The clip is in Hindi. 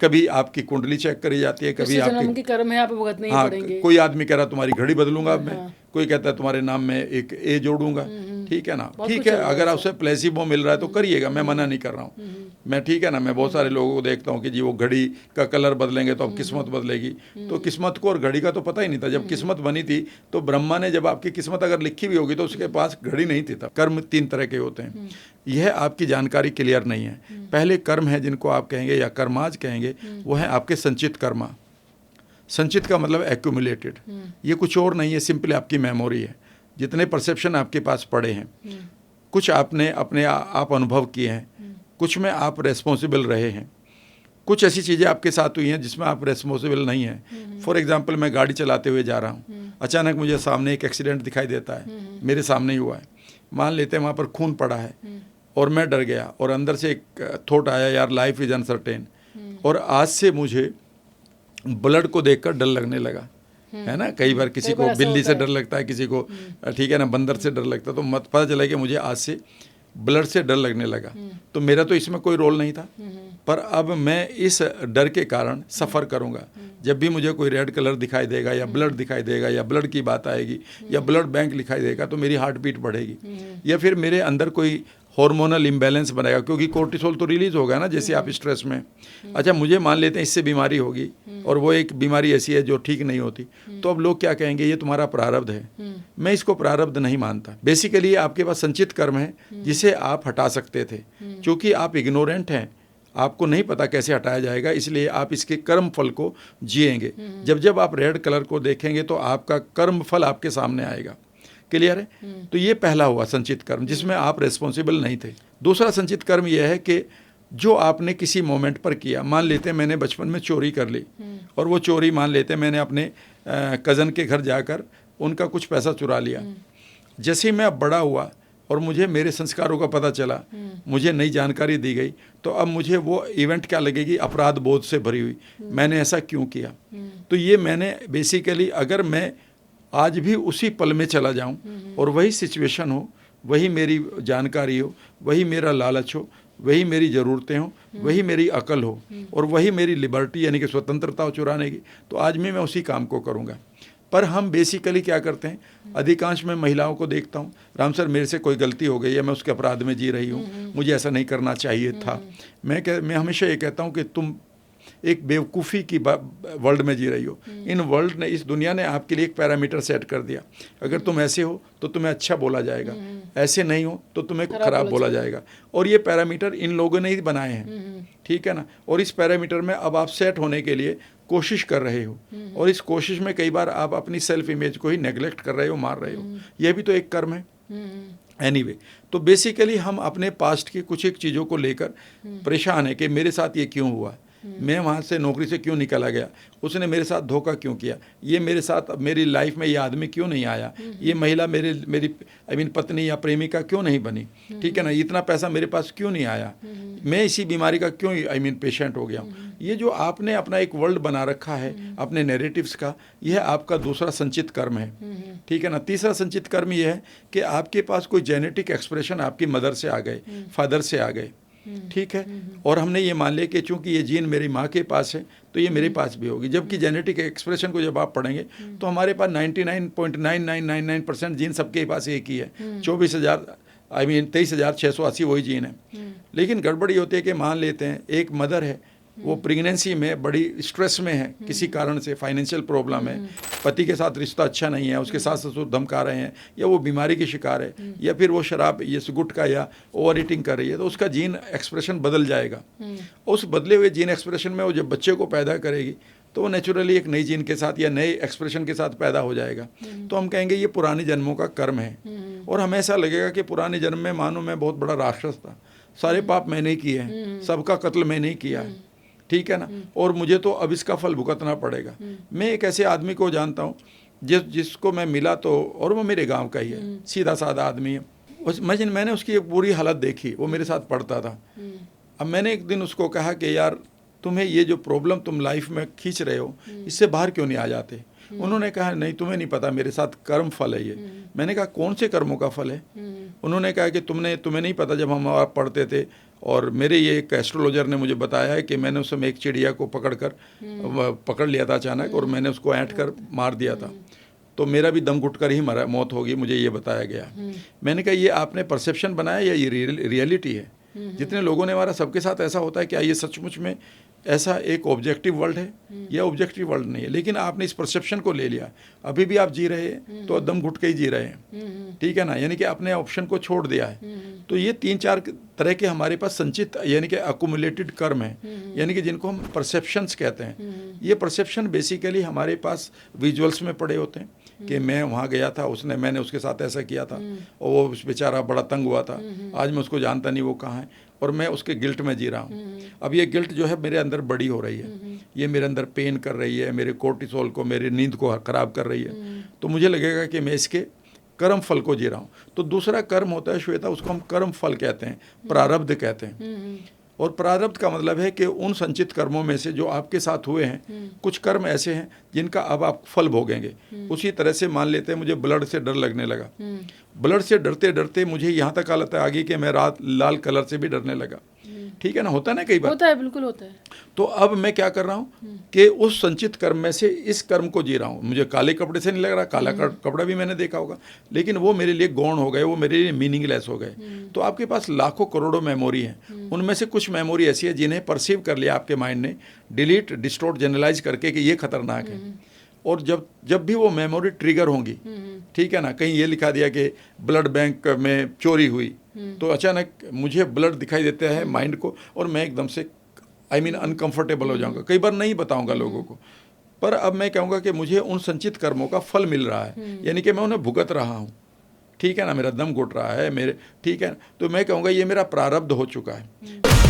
कभी आपकी कुंडली चेक करी जाती है, कभी जन्म आपकी की कर्म है, आप भुगत नहीं हाँ, पड़ेंगे। कोई आदमी कह रहा तुम्हारी घड़ी बदलूंगा अब मैं, कोई कहता है तुम्हारे नाम में एक ए जोड़ूंगा, ठीक है ना। बहुत ठीक कुछ है, चल रहा है अगर ऐसा। आपसे प्लेसिबो मिल रहा है तो करिएगा, मैं मना नहीं कर रहा हूँ मैं, ठीक है ना। मैं बहुत सारे लोगों को देखता हूँ कि जी वो घड़ी का कलर बदलेंगे तो अब किस्मत बदलेगी, तो किस्मत को और घड़ी का तो पता ही नहीं था। जब किस्मत बनी थी तो ब्रह्मा ने, जब आपकी किस्मत अगर लिखी भी होगी तो उसके पास घड़ी नहीं थी तब। कर्म 3 तरह के होते हैं, यह आपकी जानकारी क्लियर नहीं है। पहले कर्म है जिनको आप कहेंगे या कर्माज कहेंगे, वो है आपके संचित कर्मा। संचित का मतलब एक्यूमुलेटेड, ये कुछ और नहीं है, सिंपली आपकी मेमोरी है। जितने परसेप्शन आपके पास पड़े हैं, कुछ आपने अपने आप अनुभव किए हैं, कुछ में आप रेस्पॉन्सिबल रहे हैं, कुछ ऐसी चीज़ें आपके साथ हुई हैं जिसमें आप रेस्पॉन्सिबल नहीं हैं। फॉर एग्जांपल, मैं गाड़ी चलाते हुए जा रहा हूँ, अचानक मुझे सामने एक एक्सीडेंट दिखाई देता है, मेरे सामने ही हुआ है, मान लेते हैं वहाँ पर खून पड़ा है और मैं डर गया और अंदर से एक थॉट आया, यार लाइफ इज़ अनसर्टेन, और आज से मुझे ब्लड को देखकर डर लगने लगा, है ना। कई बार किसी को बिल्ली से डर लगता है, किसी को, ठीक है ना, बंदर से डर लगता है, तो मत पता चला कि मुझे आज से ब्लड से डर लगने लगा। तो मेरा तो इसमें कोई रोल नहीं था, पर अब मैं इस डर के कारण सफ़र करूंगा। जब भी मुझे कोई रेड कलर दिखाई देगा या ब्लड दिखाई देगा या ब्लड की बात आएगी या ब्लड बैंक दिखाई देगा तो मेरी हार्ट बीट बढ़ेगी, या फिर मेरे अंदर कोई हार्मोनल इम्बैलेंस बनेगा, क्योंकि कोर्टिसोल तो रिलीज होगा ना, जैसे आप स्ट्रेस में। अच्छा, मुझे मान लेते हैं इससे बीमारी होगी और वो एक बीमारी ऐसी है जो ठीक नहीं होती, तो अब लोग क्या कहेंगे, ये तुम्हारा प्रारब्ध है। मैं इसको प्रारब्ध नहीं मानता। बेसिकली आपके पास संचित कर्म है जिसे आप हटा सकते थे, क्योंकि आप इग्नोरेंट हैं, आपको नहीं पता कैसे हटाया जाएगा, इसलिए आप इसके कर्म फल को जिएंगे। जब जब आप रेड कलर को देखेंगे तो आपका कर्म फल आपके सामने आएगा। क्लियर है। तो ये पहला हुआ संचित कर्म, जिसमें आप रेस्पॉन्सिबल नहीं थे। दूसरा संचित कर्म यह है कि जो आपने किसी मोमेंट पर किया, मान लेते हैं मैंने बचपन में चोरी कर ली, और वो चोरी मान लेते हैं मैंने अपने कज़न के घर जाकर उनका कुछ पैसा चुरा लिया। जैसे ही मैं अब बड़ा हुआ और मुझे मेरे संस्कारों का पता चला, मुझे नई जानकारी दी गई, तो अब मुझे वो इवेंट क्या लगेगी, अपराध बोध से भरी हुई। मैंने ऐसा क्यों किया। तो ये मैंने बेसिकली, अगर मैं आज भी उसी पल में चला जाऊं और वही सिचुएशन हो, वही मेरी जानकारी हो, वही मेरा लालच हो, वही मेरी ज़रूरतें हो, वही मेरी अकल हो और वही मेरी लिबर्टी यानी कि स्वतंत्रता हो चुराने की, तो आज भी मैं उसी काम को करूँगा। पर हम बेसिकली क्या करते हैं, अधिकांश मैं महिलाओं को देखता हूँ, राम सर मेरे से कोई गलती हो गई है, मैं उसके अपराध में जी रही हूँ, मुझे ऐसा नहीं करना चाहिए था। मैं हमेशा ये कहता हूँ कि तुम एक बेवकूफ़ी की वर्ल्ड में जी रही हो। इन वर्ल्ड ने, इस दुनिया ने आपके लिए एक पैरामीटर सेट कर दिया, अगर तुम ऐसे हो तो तुम्हें अच्छा बोला जाएगा, ऐसे नहीं हो तो तुम्हें खराब बोला जाएगा। और ये पैरामीटर इन लोगों ने ही बनाए हैं, ठीक है ना। और इस पैरामीटर में अब आप सेट होने के लिए कोशिश कर रहे हो, और इस कोशिश में कई बार आप अपनी सेल्फ इमेज को ही नेग्लेक्ट कर रहे हो, मार रहे हो। यह भी तो एक कर्म है। एनीवे, तो बेसिकली हम अपने पास्ट की कुछ एक चीज़ों को लेकर परेशान है कि मेरे साथ ये क्यों हुआ, मैं वहाँ से नौकरी से क्यों निकला गया, उसने मेरे साथ धोखा क्यों किया, ये मेरे साथ मेरी लाइफ में ये आदमी क्यों नहीं आया, ये महिला मेरी पत्नी या प्रेमिका क्यों नहीं बनी, ठीक है ना, इतना पैसा मेरे पास क्यों नहीं आया, मैं इसी बीमारी का क्यों पेशेंट हो गया हूँ। ये जो आपने अपना एक वर्ल्ड बना रखा है अपने नैरेटिव्स का, यह आपका दूसरा संचित कर्म है, ठीक है ना। तीसरा संचित कर्म यह है कि आपके पास कोई जेनेटिक एक्सप्रेशन आपकी मदर से आ गए, फादर से आ गए, ठीक है, और हमने ये मान लिया कि चूंकि ये जीन मेरी माँ के पास है तो ये मेरे पास भी होगी। जबकि जेनेटिक एक्सप्रेशन को जब आप पढ़ेंगे तो हमारे पास 99.9999% जीन सबके पास एक ही है, 23,680 वही जीन है। लेकिन गड़बड़ी होती है कि मान लेते हैं एक मदर है, वो प्रेगनेंसी में बड़ी स्ट्रेस में है, किसी कारण से फाइनेंशियल प्रॉब्लम है, पति के साथ रिश्ता अच्छा नहीं है, उसके सास ससुर धमका रहे हैं, या वो बीमारी की शिकार है, या फिर वो शराब ये गुटखा या ओवर ईटिंग कर रही है, तो उसका जीन एक्सप्रेशन बदल जाएगा। उस बदले हुए जीन एक्सप्रेशन में वो जब बच्चे को पैदा करेगी तो वो नेचुरली एक नई जीन के साथ या नए एक्सप्रेशन के साथ पैदा हो जाएगा। तो हम कहेंगे ये पुराने जन्मों का कर्म है। और हमें ऐसा लगेगा कि पुराने जन्म में मानो मैं बहुत बड़ा राक्षस था, सारे पाप मैंने ही किए हैं, सबका कत्ल मैंने ही किया है, ठीक है ना, और मुझे तो अब इसका फल भुगतना पड़ेगा। मैं एक ऐसे आदमी को जानता हूँ जिसको मैं मिला तो, और वो मेरे गांव का ही है, सीधा साधा आदमी है। मैंने उसकी एक बुरी हालत देखी, वो मेरे साथ पढ़ता था। अब मैंने एक दिन उसको कहा कि यार तुम्हें ये जो प्रॉब्लम तुम लाइफ में खींच रहे हो, इससे बाहर क्यों नहीं आ जाते। उन्होंने कहा नहीं तुम्हें नहीं पता, मेरे साथ कर्म फल है ये। मैंने कहा कौन से कर्मों का फल है? उन्होंने कहा कि तुम्हें नहीं पता, जब हम आप पढ़ते थे और मेरे ये एक एस्ट्रोलॉजर ने मुझे बताया है कि मैंने उस समय एक चिड़िया को पकड़ लिया था अचानक और मैंने उसको ऐंठ कर मार दिया था, तो मेरा भी दम घुटकर ही मौत होगी, मुझे ये बताया गया। मैंने कहा ये आपने परसेप्शन बनाया या ये रियलिटी है? जितने लोगों ने मारा सबके साथ ऐसा होता है, क्या ये सचमुच में ऐसा एक ऑब्जेक्टिव वर्ल्ड है? यह ऑब्जेक्टिव वर्ल्ड नहीं है, लेकिन आपने इस परसेप्शन को ले लिया, अभी भी आप जी रहे हैं तो दम घुट के ही जी रहे हैं, ठीक है ना, यानी कि आपने ऑप्शन को छोड़ दिया है। तो ये 3-4 तरह के हमारे पास संचित यानी कि अकुमुलेटेड कर्म है, यानी कि जिनको हम परसेप्शंस कहते हैं। ये परसेप्शन बेसिकली हमारे पास विजुअल्स में पड़े होते हैं कि मैं वहाँ गया था, मैंने उसके साथ ऐसा किया था और वो बेचारा बड़ा तंग हुआ था, आज मैं उसको जानता नहीं वो कहाँ है, और मैं उसके गिल्ट में जी रहा हूँ। अब ये गिल्ट जो है मेरे अंदर बड़ी हो रही है, ये मेरे अंदर पेन कर रही है, मेरे कोर्टिसोल को, मेरी नींद को खराब कर रही है, तो मुझे लगेगा कि मैं इसके कर्म फल को जी रहा हूँ। तो दूसरा कर्म होता है श्वेता, उसको हम कर्म फल कहते हैं, प्रारब्ध कहते हैं। और प्रारब्ध का मतलब है कि उन संचित कर्मों में से जो आपके साथ हुए हैं, कुछ कर्म ऐसे हैं जिनका अब आप फल भोगेंगे। उसी तरह से मान लेते हैं मुझे ब्लड से डर लगने लगा, ब्लड से डरते डरते मुझे यहाँ तक हालत आ गई कि मैं रात लाल कलर से भी डरने लगा, ठीक है ना, होता है ना कई बार, होता है, बिल्कुल होता है। तो अब मैं क्या कर रहा हूँ कि उस संचित कर्म में से इस कर्म को जी रहा हूँ। मुझे काले कपड़े से नहीं लग रहा, काला कपड़ा भी मैंने देखा होगा, लेकिन वो मेरे लिए गौण हो गए, वो मेरे लिए मीनिंगलेस हो गए। तो आपके पास लाखों करोड़ों मेमोरी हैं, उनमें से कुछ मेमोरी ऐसी है जिन्हें परसीव कर लिया आपके माइंड ने, डिलीट, डिस्टोर्ट, जनरलाइज करके कि ये खतरनाक है। और जब भी वो मेमोरी ट्रिगर होंगी, ठीक है ना, कहीं ये लिखा दिया कि ब्लड बैंक में चोरी हुई, तो अचानक मुझे ब्लड दिखाई देता है माइंड को, और मैं एकदम से अनकंफर्टेबल हो जाऊंगा। कई बार नहीं बताऊंगा लोगों को, पर अब मैं कहूँगा कि मुझे उन संचित कर्मों का फल मिल रहा है, यानी कि मैं उन्हें भुगत रहा हूँ, ठीक है ना, मेरा दम घुट रहा है मेरे, ठीक है, तो मैं कहूँगा ये मेरा प्रारब्ध हो चुका है।